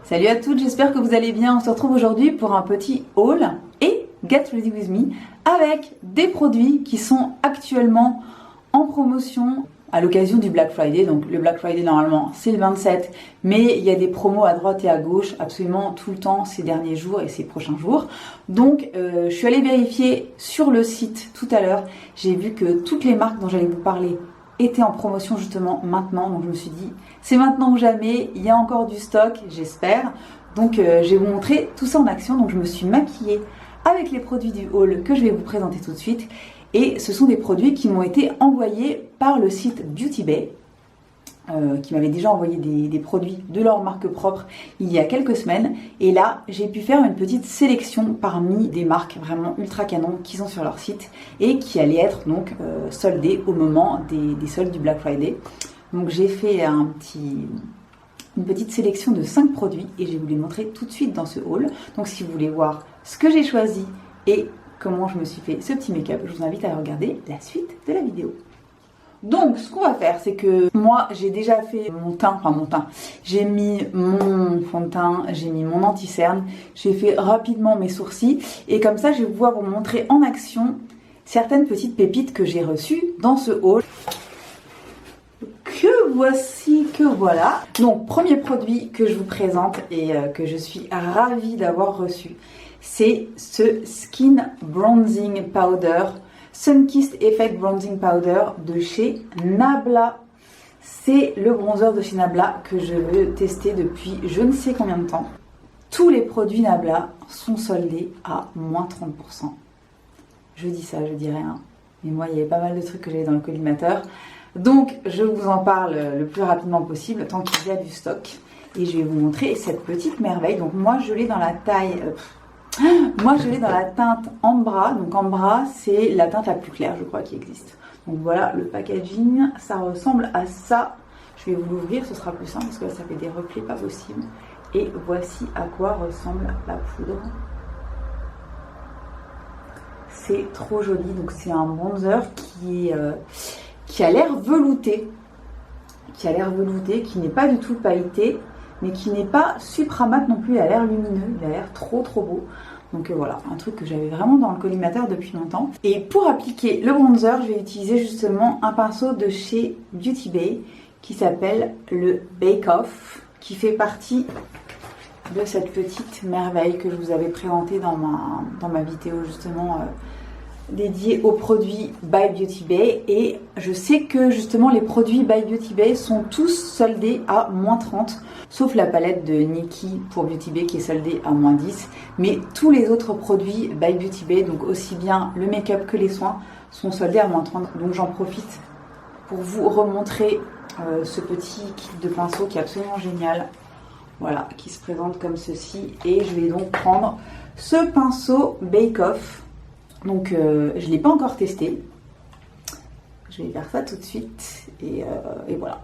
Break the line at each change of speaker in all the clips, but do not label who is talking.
Salut à toutes, j'espère que vous allez bien. On se retrouve aujourd'hui pour un petit haul et Get Ready With Me avec des produits qui sont actuellement en promotion à l'occasion du Black Friday. Donc le Black Friday normalement c'est le 27, mais il y a des promos à droite et à gauche absolument tout le temps ces derniers jours et ces prochains jours. Donc je suis allée vérifier sur le site tout à l'heure. J'ai vu que toutes les marques dont j'allais vous parler étaient en promotion justement maintenant. Donc je me suis dit c'est maintenant ou jamais, il y a encore du stock, j'espère. Donc je vais vous montrer tout ça en action. Donc je me suis maquillée avec les produits du haul que je vais vous présenter tout de suite. Et ce sont des produits qui m'ont été envoyés par le site Beauty Bay, qui m'avait déjà envoyé des produits de leur marque propre il y a quelques semaines. Et là, j'ai pu faire une petite sélection parmi des marques vraiment ultra canon qui sont sur leur site et qui allaient être donc soldées au moment des soldes du Black Friday. Donc j'ai fait une petite sélection de 5 produits et je vais vous les montrer tout de suite dans ce haul. Donc si vous voulez voir ce que j'ai choisi et comment je me suis fait ce petit make-up, je vous invite à regarder la suite de la vidéo. Donc ce qu'on va faire, c'est que moi j'ai déjà fait mon teint, j'ai mis mon fond de teint, j'ai mis mon anti-cerne, j'ai fait rapidement mes sourcils et comme ça je vais pouvoir vous montrer en action certaines petites pépites que j'ai reçues dans ce haul. Que voilà. Donc premier produit que je vous présente et que je suis ravie d'avoir reçu, c'est ce Skin Bronzing Powder, Sunkissed Effect Bronzing Powder de chez Nabla. C'est le bronzer de chez Nabla que je veux tester depuis je ne sais combien de temps. Tous les produits Nabla sont soldés à moins 30%. Je dis ça, je dis rien. Mais moi, il y avait pas mal de trucs que j'avais dans le collimateur. Donc, je vous en parle le plus rapidement possible, tant qu'il y a du stock. Et je vais vous montrer cette petite merveille. Donc, moi, je l'ai dans la taille... moi, je l'ai dans la teinte Ambra. Donc, Ambra, c'est la teinte la plus claire, je crois, qui existe. Donc, voilà le packaging. Ça ressemble à ça. Je vais vous l'ouvrir, ce sera plus simple parce que ça fait des reflets pas possibles. Et voici à quoi ressemble la poudre. C'est trop joli. Donc, c'est un bronzer qui a l'air velouté, qui n'est pas du tout pailleté, mais qui n'est pas supra mat non plus. Il a l'air lumineux, il a l'air trop beau. Donc voilà, un truc que j'avais vraiment dans le collimateur depuis longtemps. Et pour appliquer le bronzer, je vais utiliser justement un pinceau de chez Beauty Bay qui s'appelle le Bake Off, qui fait partie de cette petite merveille que je vous avais présentée dans ma vidéo justement dédié aux produits by Beauty Bay. Et je sais que justement les produits by Beauty Bay sont tous soldés à moins 30, sauf la palette de Nikki pour Beauty Bay qui est soldée à moins 10, mais tous les autres produits by Beauty Bay, donc aussi bien le make-up que les soins, sont soldés à moins 30. Donc j'en profite pour vous remontrer ce petit kit de pinceau qui est absolument génial, voilà, qui se présente comme ceci. Et je vais donc prendre ce pinceau Bake Off. Donc je ne l'ai pas encore testé. Je vais faire ça tout de suite. Et voilà.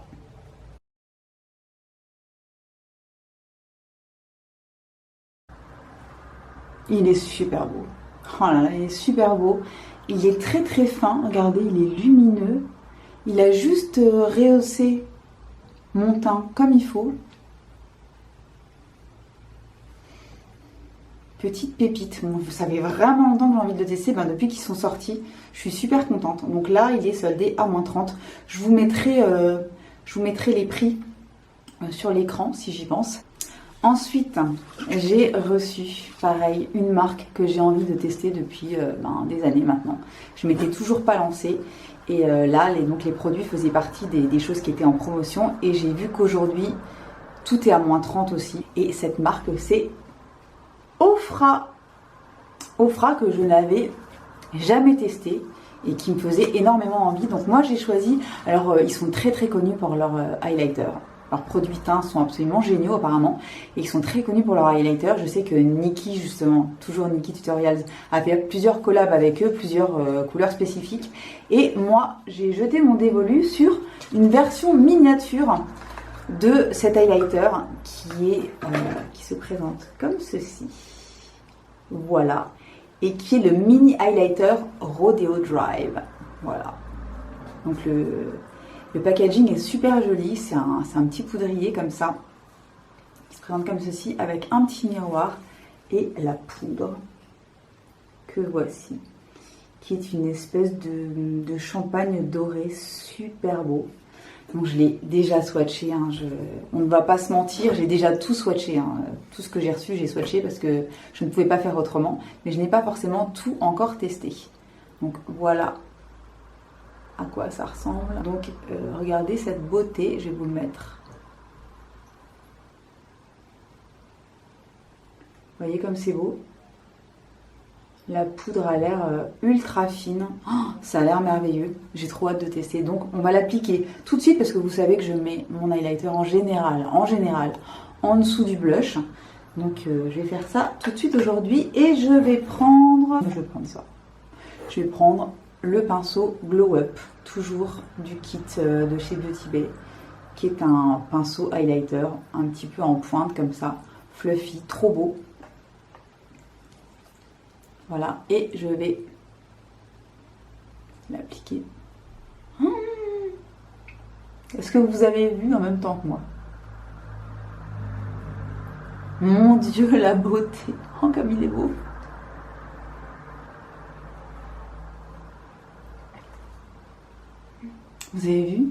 Il est super beau. Oh là là, il est super beau. Il est très fin. Regardez, il est lumineux. Il a juste rehaussé mon teint comme il faut. Petite pépite. Bon, vous savez vraiment longtemps que j'ai envie de le tester. Depuis qu'ils sont sortis, je suis super contente. Donc là, il est soldé à moins 30. Je vous mettrai les prix sur l'écran si j'y pense. Ensuite, j'ai reçu, pareil, une marque que j'ai envie de tester depuis des années maintenant. Je m'étais toujours pas lancée. Et là, les produits faisaient partie des choses qui étaient en promotion. Et j'ai vu qu'aujourd'hui, tout est à moins 30 aussi. Et cette marque, c'est Ofra que je n'avais jamais testé et qui me faisait énormément envie. Donc moi j'ai choisi, alors ils sont très connus pour leur highlighter. Leurs produits teints sont absolument géniaux apparemment et ils sont très connus pour leur highlighter. Je sais que Nikki justement, toujours Nikki Tutorials, a fait plusieurs collabs avec eux, plusieurs couleurs spécifiques. Et moi j'ai jeté mon dévolu sur une version miniature de cet highlighter qui se présente comme ceci. Voilà. Et qui est le mini highlighter Rodeo Drive. Voilà. Donc le packaging est super joli. C'est un petit poudrier comme ça. qui se présente comme ceci avec un petit miroir et la poudre que voici, qui est une espèce de champagne doré super beau. Donc je l'ai déjà swatché, hein, on ne va pas se mentir, j'ai déjà tout swatché, hein. Tout ce que j'ai reçu j'ai swatché parce que je ne pouvais pas faire autrement, mais je n'ai pas forcément tout encore testé. Donc voilà à quoi ça ressemble. Donc regardez cette beauté, je vais vous le mettre. Vous voyez comme c'est beau? La poudre a l'air ultra fine. Oh, ça a l'air merveilleux. J'ai trop hâte de tester. Donc, on va l'appliquer tout de suite parce que vous savez que je mets mon highlighter en général, en dessous du blush. Donc, je vais faire ça tout de suite aujourd'hui. Et je vais prendre ça. Je vais prendre le pinceau Glow Up, toujours du kit de chez Beauty Bay, qui est un pinceau highlighter un petit peu en pointe comme ça, fluffy, trop beau. Voilà, et je vais l'appliquer. Est-ce que vous avez vu en même temps que moi? Mon Dieu, la beauté! Oh, comme il est beau! Vous avez vu?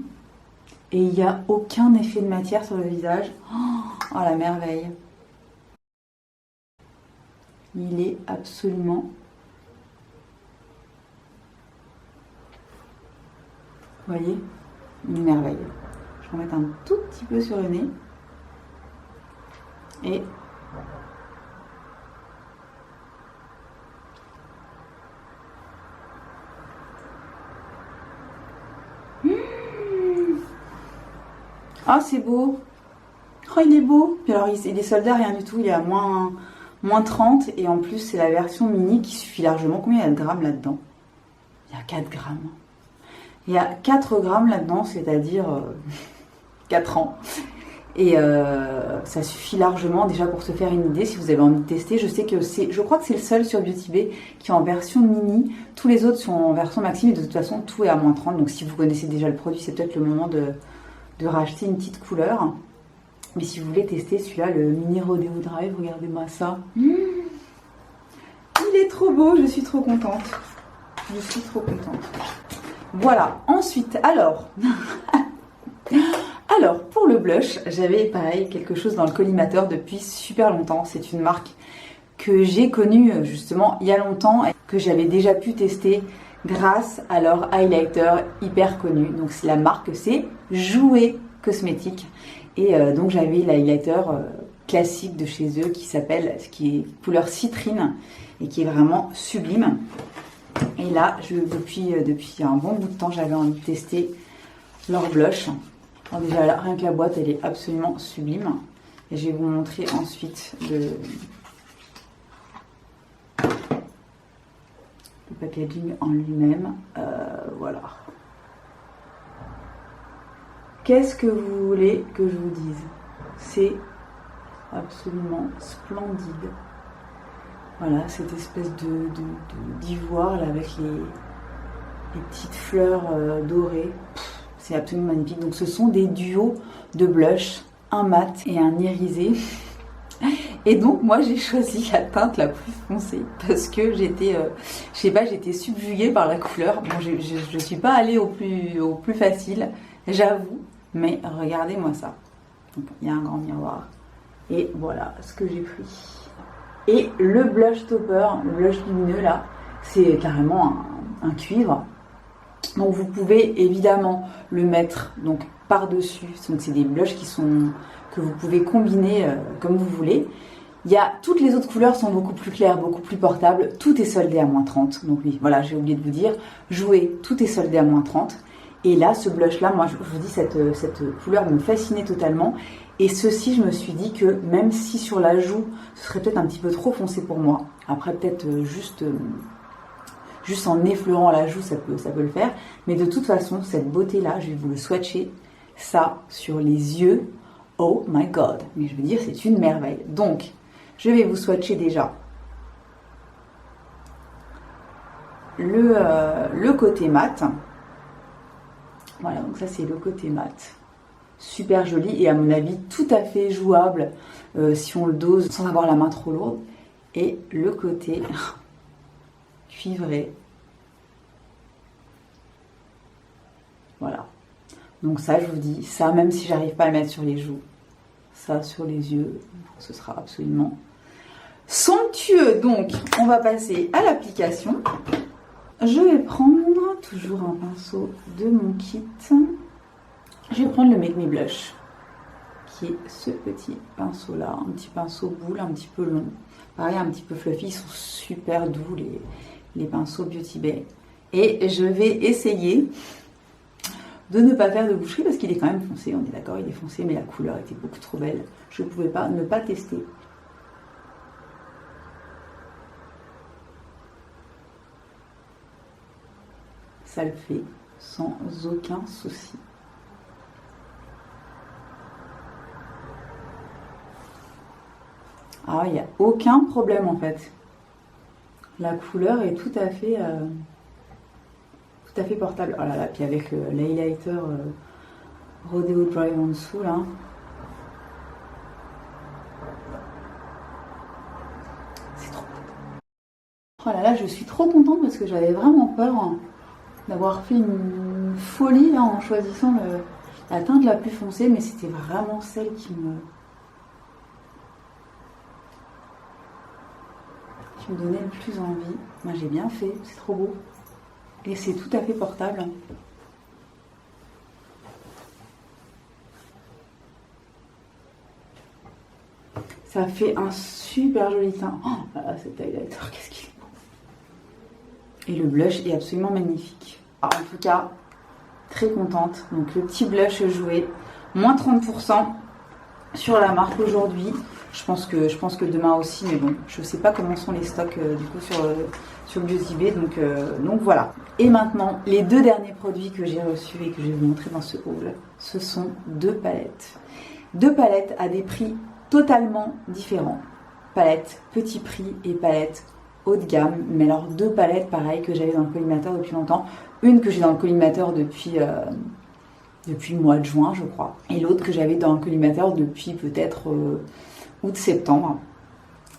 Et il n'y a aucun effet de matière sur le visage. Oh, la merveille! Il est absolument... Vous voyez? Une merveille. Je vais en mettre un tout petit peu sur le nez. Et... Ah, c'est beau! Oh, il est beau! Puis alors, il est soldé à rien du tout. Il est à moins 30. Et en plus, c'est la version mini qui suffit largement. Combien il y a de grammes là-dedans? Il y a 4 grammes. Il y a 4 grammes là-dedans, c'est-à-dire 4 ans. Et ça suffit largement déjà pour se faire une idée si vous avez envie de tester. Je crois que c'est le seul sur Beauty Bay qui est en version mini. Tous les autres sont en version maxi, mais de toute façon, tout est à moins 30. Donc si vous connaissez déjà le produit, c'est peut-être le moment de racheter une petite couleur. Mais si vous voulez tester celui-là, le mini Rodeo Drive, regardez-moi ça. Il est trop beau, je suis trop contente. Je suis trop contente. Voilà, ensuite, alors, pour le blush, j'avais pareil quelque chose dans le collimateur depuis super longtemps. C'est une marque que j'ai connue justement il y a longtemps et que j'avais déjà pu tester grâce à leur highlighter hyper connu. Donc la marque, c'est Jouer Cosmétiques. Et donc j'avais l'highlighter classique de chez eux qui est couleur citrine et qui est vraiment sublime. Et là, depuis un bon bout de temps, j'avais envie de tester leur blush. Alors déjà, là, rien que la boîte, elle est absolument sublime. Et je vais vous montrer ensuite le packaging en lui-même. Voilà. Qu'est-ce que vous voulez que je vous dise? C'est absolument splendide. Voilà, cette espèce d'ivoire là avec les petites fleurs dorées. C'est absolument magnifique. Donc ce sont des duos de blush, un mat et un irisé. Et donc moi j'ai choisi la teinte la plus foncée parce que j'étais, j'étais subjuguée par la couleur. Bon, je suis pas allée au plus facile, j'avoue. Mais regardez-moi ça. Donc, il y a un grand miroir. Et voilà ce que j'ai pris. Et le blush topper, le blush lumineux là, c'est carrément un cuivre. Donc vous pouvez évidemment le mettre donc par-dessus. Donc c'est des blushs que vous pouvez combiner comme vous voulez. Toutes les autres couleurs sont beaucoup plus claires, beaucoup plus portables. Tout est soldé à moins 30. Donc oui, voilà, j'ai oublié de vous dire. Jouer, tout est soldé à moins 30. Et là, ce blush-là, moi, je vous dis, cette couleur me fascinait totalement. Et ceci, je me suis dit que même si sur la joue, ce serait peut-être un petit peu trop foncé pour moi. Après, peut-être juste en effleurant la joue, ça peut le faire. Mais de toute façon, cette beauté-là, je vais vous le swatcher. Ça, sur les yeux, oh my god. Mais je veux dire, c'est une merveille. Donc, je vais vous swatcher déjà le côté mat. Voilà, donc ça c'est le côté mat. super joli et à mon avis tout à fait jouable si on le dose sans avoir la main trop lourde. Et le côté cuivré. Voilà. Donc ça, je vous dis, ça, même si j'arrive pas à le mettre sur les joues, ça sur les yeux, ce sera absolument somptueux. Donc, on va passer à l'application. Je vais prendre toujours un pinceau de mon kit. Je vais prendre le Make Me Blush, qui est ce petit pinceau là, un petit pinceau boule, un petit peu long. Pareil, un petit peu fluffy, ils sont super doux les pinceaux Beauty Bay. Et je vais essayer de ne pas faire de boucherie parce qu'il est quand même foncé, on est d'accord, il est foncé, mais la couleur était beaucoup trop belle. Je ne pouvais pas ne pas tester. Ça le fait sans aucun souci. Ah, il n'y a aucun problème en fait. La couleur est tout à fait portable. Oh là là, puis avec l'highlighter Rodeo Drive en dessous là. C'est trop beau. Oh là là, je suis trop contente parce que j'avais vraiment peur d'avoir fait une folie là, en choisissant la teinte la plus foncée, mais c'était vraiment celle qui me donnait le plus envie. Moi j'ai bien fait, c'est trop beau. Et c'est tout à fait portable. Ça fait un super joli teint. Oh, ah, cet highlighter, qu'est-ce qu'il est beau. Et le blush est absolument magnifique. Alors, en tout cas, très contente. Donc le petit blush joué, moins 30% sur la marque aujourd'hui. Je pense que demain aussi, mais bon, je sais pas comment sont les stocks du coup sur Beauty Bay, donc voilà. Et maintenant, les deux derniers produits que j'ai reçus et que je vais vous montrer dans ce haul, ce sont deux palettes. Deux palettes à des prix totalement différents. Palette petit prix et palette haut de gamme, mais alors deux palettes pareilles que j'avais dans le collimateur depuis longtemps. Une que j'ai dans le collimateur depuis le mois de juin, je crois, et l'autre que j'avais dans le collimateur depuis peut-être août-septembre,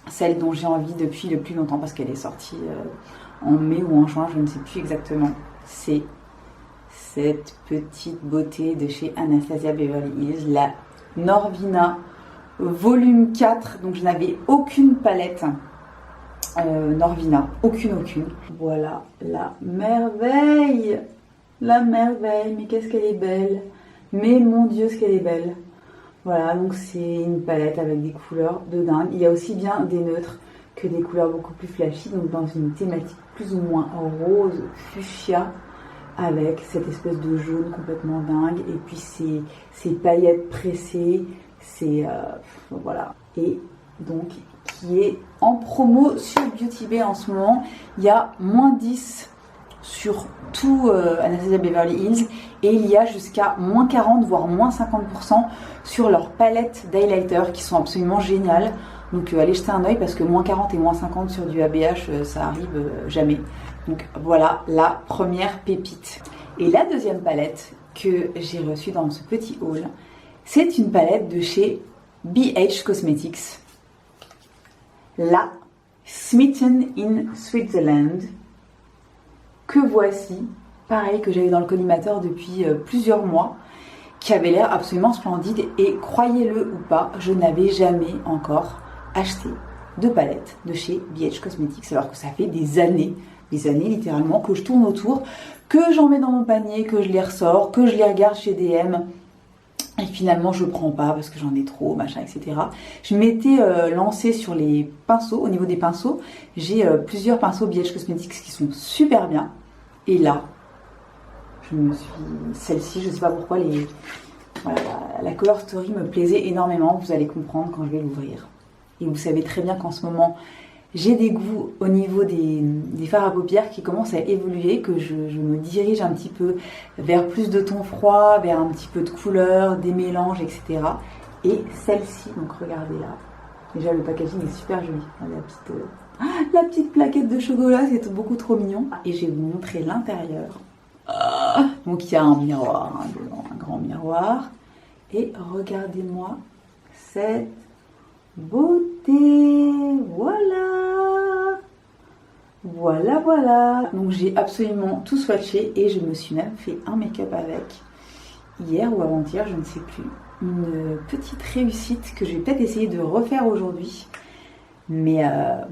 celle dont j'ai envie depuis le plus longtemps parce qu'elle est sortie en mai ou en juin, je ne sais plus exactement. C'est cette petite beauté de chez Anastasia Beverly Hills, la Norvina volume 4. Donc je n'avais aucune palette Norvina, aucune. Voilà la merveille, mais qu'est-ce qu'elle est belle, mais mon Dieu ce qu'elle est belle. Voilà, donc c'est une palette avec des couleurs de dingue. Il y a aussi bien des neutres que des couleurs beaucoup plus flashy, donc dans une thématique plus ou moins rose, fuchsia, avec cette espèce de jaune complètement dingue, et puis ces paillettes pressées, voilà. Et donc, qui est en promo sur Beauty Bay en ce moment. Il y a moins 10 sur tout Anastasia Beverly Hills et il y a jusqu'à moins 40 voire moins 50% sur leurs palettes d'highlighter qui sont absolument géniales. Donc allez jeter un oeil parce que moins 40 et moins 50 sur du ABH ça arrive jamais. Donc voilà la première pépite. Et la deuxième palette que j'ai reçue dans ce petit haul, c'est une palette de chez BH Cosmetics, la Smitten in Switzerland, que voici, pareil que j'avais dans le collimateur depuis plusieurs mois, qui avait l'air absolument splendide. Et croyez-le ou pas, je n'avais jamais encore acheté de palette de chez BH Cosmetics, alors que ça fait des années littéralement que je tourne autour, que j'en mets dans mon panier, que je les ressors, que je les regarde chez DM. Et finalement, je prends pas parce que j'en ai trop, machin, etc. Je m'étais lancée sur les pinceaux. Au niveau des pinceaux, j'ai plusieurs pinceaux BH Cosmetics qui sont super bien. Et là, celle-ci, je sais pas pourquoi, voilà, la Color Story me plaisait énormément. Vous allez comprendre quand je vais l'ouvrir. Et vous savez très bien qu'en ce moment, j'ai des goûts au niveau des fards à paupières qui commencent à évoluer, que je me dirige un petit peu vers plus de tons froids, vers un petit peu de couleurs, des mélanges, etc. Et celle-ci, donc regardez là, déjà le packaging est super joli. La petite plaquette de chocolat, c'est beaucoup trop mignon. Et je vais vous montrer l'intérieur. Donc il y a un miroir, un grand miroir. Et regardez-moi cette beauté. Voilà. Voilà, voilà. Donc j'ai absolument tout swatché et je me suis même fait un make-up avec hier ou avant-hier, je ne sais plus. Une petite réussite que je vais peut-être essayer de refaire aujourd'hui. Mais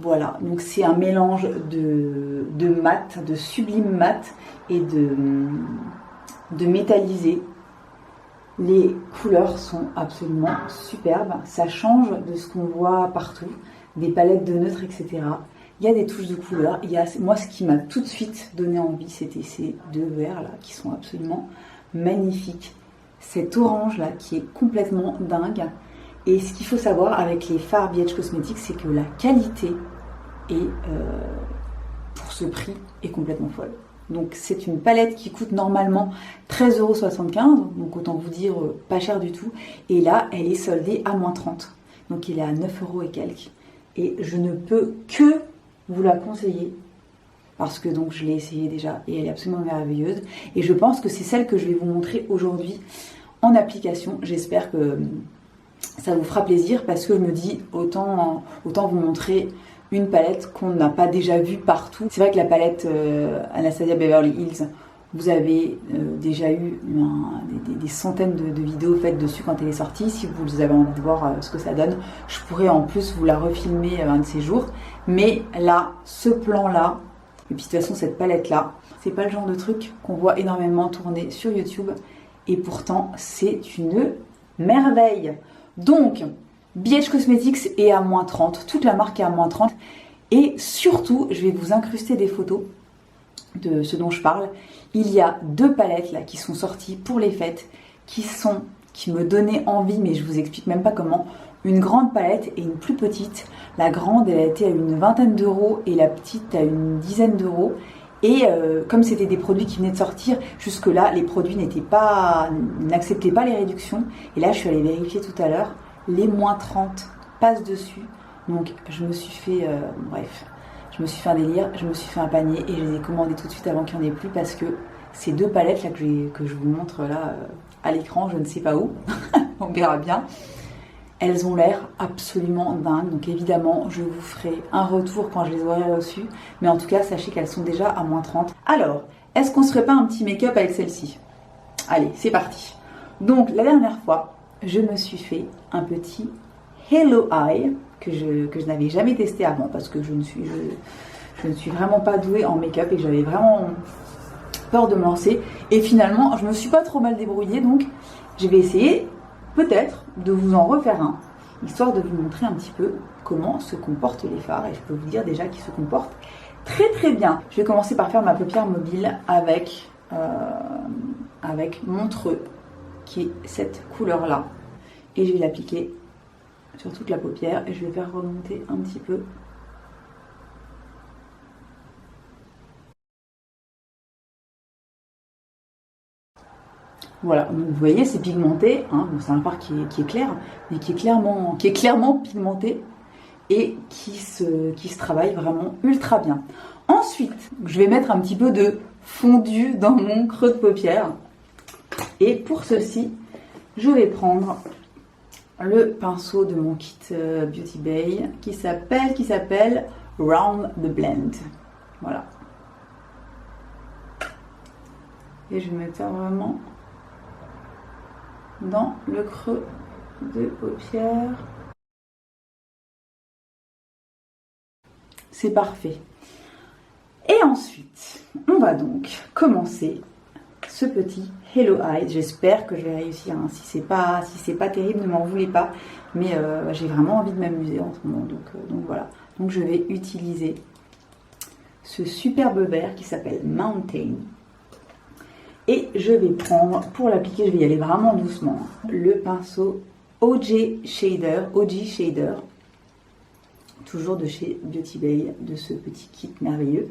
voilà, donc c'est un mélange de mat, de sublime mat et de métallisé. Les couleurs sont absolument superbes, ça change de ce qu'on voit partout, des palettes de neutres, etc. Il y a des touches de couleurs. Moi, ce qui m'a tout de suite donné envie, c'était ces deux verres là qui sont absolument magnifiques. Cet orange là qui est complètement dingue. Et ce qu'il faut savoir avec les fards BH Cosmetics, c'est que la qualité pour ce prix est complètement folle. Donc c'est une palette qui coûte normalement 13,75 €, donc autant vous dire pas cher du tout. Et là, elle est soldée à moins 30. Donc il est à 9 € et quelques. Et je ne peux que vous la conseiller. Parce que donc je l'ai essayée déjà et elle est absolument merveilleuse. Et je pense que c'est celle que je vais vous montrer aujourd'hui en application. J'espère que ça vous fera plaisir parce que je me dis autant vous montrer une palette qu'on n'a pas déjà vue partout. C'est vrai que la palette Anastasia Beverly Hills, vous avez déjà eu des centaines de vidéos faites dessus quand elle est sortie. Si vous avez envie de voir ce que ça donne, je pourrais en plus vous la refilmer un de ces jours. Mais là, ce plan-là, et puis de toute façon cette palette-là, c'est pas le genre de truc qu'on voit énormément tourner sur YouTube. Et pourtant, c'est une merveille. Donc, BH Cosmetics est à moins 30, toute la marque est à moins 30. Et surtout, je vais vous incruster des photos de ce dont je parle. Il y a deux palettes là qui sont sorties pour les fêtes, qui me donnaient envie, mais je vous explique même pas comment. Une grande palette et une plus petite. La grande, elle a été à une vingtaine d'euros et la petite à une dizaine d'euros. Et comme c'était des produits qui venaient de sortir, jusque-là, les produits n'acceptaient pas les réductions. Et là, je suis allée vérifier tout à l'heure, les moins 30 passent dessus. Donc, je me suis fait, je me suis fait un délire, je me suis fait un panier et je les ai commandés tout de suite avant qu'il n'y en ait plus parce que ces deux palettes là que je vous montre là à l'écran, je ne sais pas où, on verra bien. Elles ont l'air absolument dingues, donc évidemment je vous ferai un retour quand je les aurai reçues, mais en tout cas sachez qu'elles sont déjà à moins 30. Alors, est-ce qu'on se ferait pas un petit make-up avec celle-ci? Allez, c'est parti. Donc la dernière fois, je me suis fait un petit Hello Eye que je n'avais jamais testé avant parce que je ne suis vraiment pas douée en make-up et que j'avais vraiment peur de me lancer. Et finalement, je me suis pas trop mal débrouillée, donc je vais essayer peut-être de vous en refaire un, histoire de vous montrer un petit peu comment se comportent les fards. Et je peux vous dire déjà qu'ils se comportent très très bien. Je vais commencer par faire ma paupière mobile avec Montreux, qui est cette couleur là. Et je vais l'appliquer sur toute la paupière et je vais faire remonter un petit peu. Voilà, donc vous voyez, c'est pigmenté, hein. C'est un fard qui est clair, mais qui est clairement pigmenté et qui se travaille vraiment ultra bien. Ensuite, je vais mettre un petit peu de fondu dans mon creux de paupière. Et pour ceci, je vais prendre le pinceau de mon kit Beauty Bay qui s'appelle Round the Blend. Voilà. Et je vais mettre ça vraiment dans le creux de paupière. C'est parfait. Et ensuite, on va donc commencer ce petit Hello Eye. J'espère que je vais réussir. Hein. Si c'est pas terrible, ne m'en voulez pas. Mais j'ai vraiment envie de m'amuser en ce moment. Donc voilà. Donc je vais utiliser ce superbe vert qui s'appelle Mountain. Et je vais prendre, pour l'appliquer, je vais y aller vraiment doucement, le pinceau OG Shader, toujours de chez Beauty Bay, de ce petit kit merveilleux.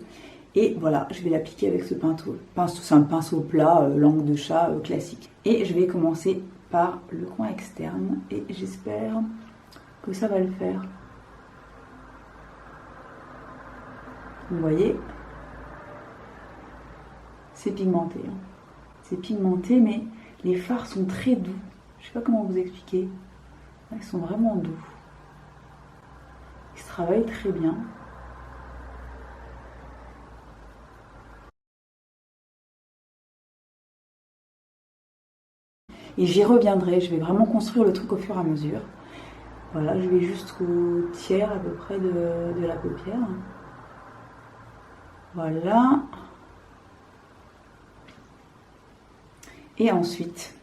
Et voilà, je vais l'appliquer avec ce pinceau. C'est un pinceau plat, langue de chat classique. Et je vais commencer par le coin externe et j'espère que ça va le faire. Vous voyez, c'est pigmenté. Hein. C'est pigmenté, mais les fards sont très doux. Je sais pas comment vous expliquer. Ils sont vraiment doux. Ils se travaillent très bien. Et j'y reviendrai, je vais vraiment construire le truc au fur et à mesure. Voilà, je vais jusqu'au tiers à peu près de la paupière. Voilà. Et ensuite,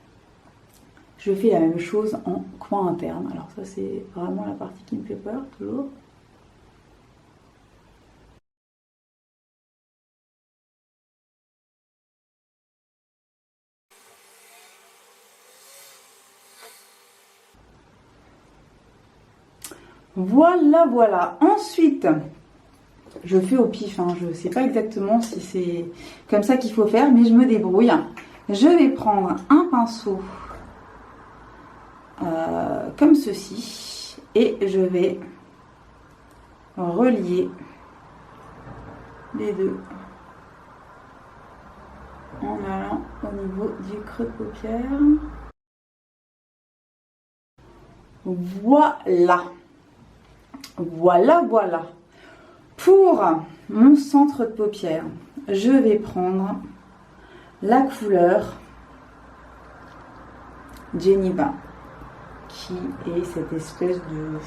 je fais la même chose en coin interne. Alors ça, c'est vraiment la partie qui me fait peur, toujours. Voilà, voilà. Ensuite, je fais au pif. Hein. Je ne sais pas exactement si c'est comme ça qu'il faut faire, mais je me débrouille. Je vais prendre un pinceau comme ceci et je vais relier les deux en allant au niveau du creux de paupière. Voilà. Voilà, voilà. Pour mon centre de paupière, je vais prendre la couleur Geneva, qui est cette espèce de...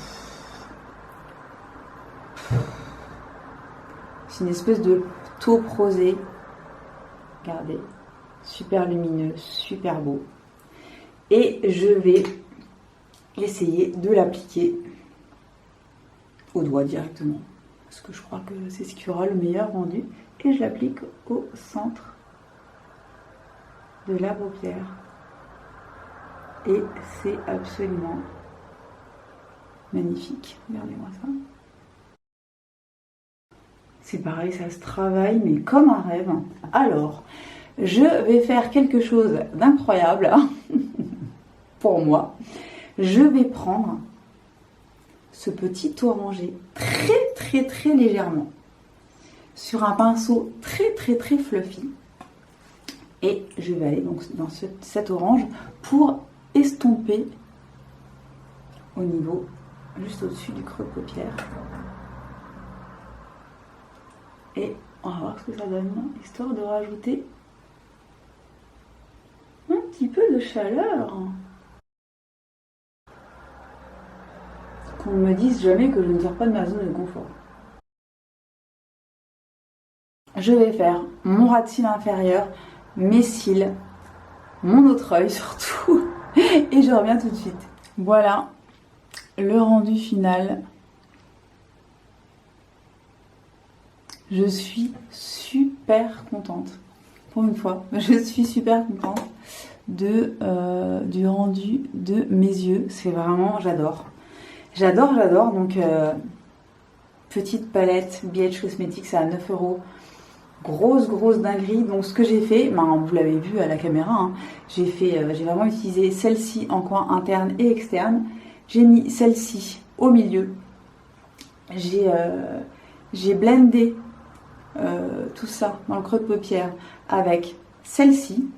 C'est une espèce de taupe rosée. Regardez, super lumineux, super beau. Et je vais essayer de l'appliquer au doigt directement. Parce que je crois que c'est ce qui aura le meilleur rendu. Et je l'applique au centre de la paupière. Et c'est absolument magnifique. Regardez-moi ça. C'est pareil, ça se travaille, mais comme un rêve. Alors, je vais faire quelque chose d'incroyable pour moi. Je vais prendre ce petit orangé très légèrement sur un pinceau très fluffy. Et je vais aller donc dans cet orange pour estomper au niveau, juste au-dessus du creux de paupière. Et on va voir ce que ça donne, histoire de rajouter un petit peu de chaleur. Qu'on ne me dise jamais que je ne sors pas de ma zone de confort. Je vais faire mon ras de cils inférieur, mes cils, mon autre œil surtout, et je reviens tout de suite. Voilà le rendu final. Je suis super contente. Pour une fois, je suis super contente du rendu de mes yeux. C'est vraiment, j'adore. J'adore. Donc, petite palette BH Cosmetics, c'est à 9 €. Grosse dinguerie. Donc, ce que j'ai fait, vous l'avez vu à la caméra, hein, j'ai vraiment utilisé celle-ci en coin interne et externe. J'ai mis celle-ci au milieu. J'ai blendé tout ça dans le creux de paupière avec celle-ci.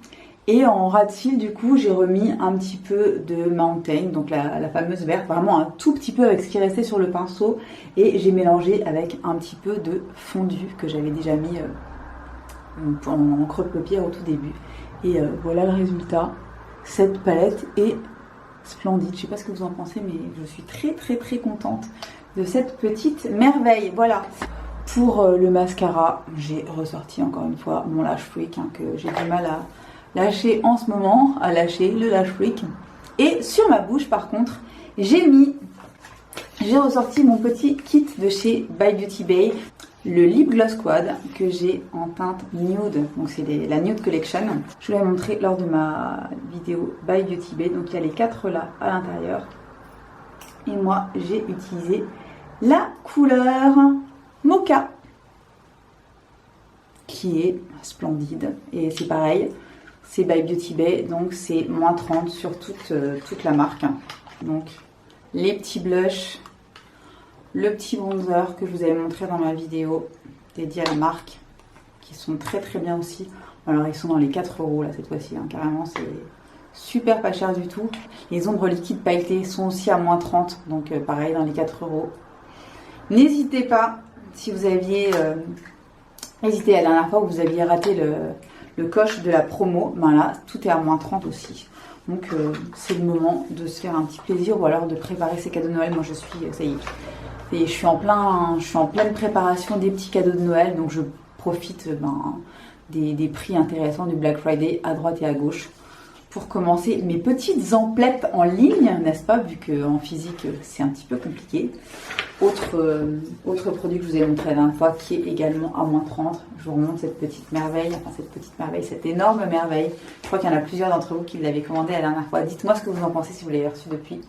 Et en ras de cils, du coup, j'ai remis un petit peu de Mountain, donc la fameuse verte, vraiment un tout petit peu avec ce qui restait sur le pinceau. Et j'ai mélangé avec un petit peu de fondu que j'avais déjà mis en creux de paupière au tout début. Et voilà le résultat. Cette palette est splendide. Je ne sais pas ce que vous en pensez, mais je suis très contente de cette petite merveille. Voilà. Pour le mascara, j'ai ressorti encore une fois mon Lash Freak, que j'ai du mal à lâcher en ce moment, à lâcher le Lash Freak. Et sur ma bouche, par contre, j'ai ressorti mon petit kit de chez By Beauty Bay, le Lip Gloss Quad que j'ai en teinte nude. Donc c'est la Nude Collection. Je vous l'ai montré lors de ma vidéo By Beauty Bay. Donc il y a les 4 là à l'intérieur. Et moi, j'ai utilisé la couleur Mocha, qui est splendide. Et c'est pareil, c'est By Beauty Bay, donc c'est moins 30 sur toute la marque. Donc les petits blushs, le petit bronzer que je vous avais montré dans ma vidéo dédiée à la marque, qui sont très bien aussi. Alors ils sont dans les 4 € là cette fois-ci, carrément super pas cher du tout. Les ombres liquides pailletées sont aussi à moins 30, donc pareil dans les 4 euros. N'hésitez pas, si vous aviez hésité la dernière fois où vous aviez raté le coche de la promo, ben là tout est à moins 30 aussi. Donc c'est le moment de se faire un petit plaisir ou alors de préparer ses cadeaux de Noël. Moi je suis, ça y est, et je suis en pleine préparation des petits cadeaux de Noël, donc je profite des prix intéressants du Black Friday à droite et à gauche pour commencer mes petites emplettes en ligne, n'est-ce pas, vu qu'en physique c'est un petit peu compliqué. Autre produit que je vous ai montré la dernière fois qui est également à moins 30. Je vous remonte cette petite merveille, cette énorme merveille. Je crois qu'il y en a plusieurs d'entre vous qui l'avaient commandé la dernière fois. Dites-moi ce que vous en pensez si vous l'avez reçu depuis.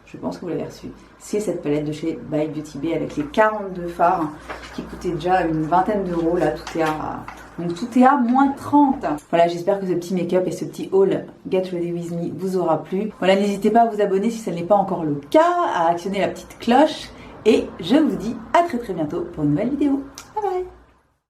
Je pense que vous l'avez reçu. C'est cette palette de chez By Beauty Bay avec les 42 fards qui coûtaient déjà une vingtaine d'euros. Là, tout est à moins 30. Voilà, j'espère que ce petit make-up et ce petit haul Get Ready With Me vous aura plu. Voilà, n'hésitez pas à vous abonner si ce n'est pas encore le cas, à actionner la petite cloche. Et je vous dis à très bientôt pour une nouvelle vidéo. Bye bye.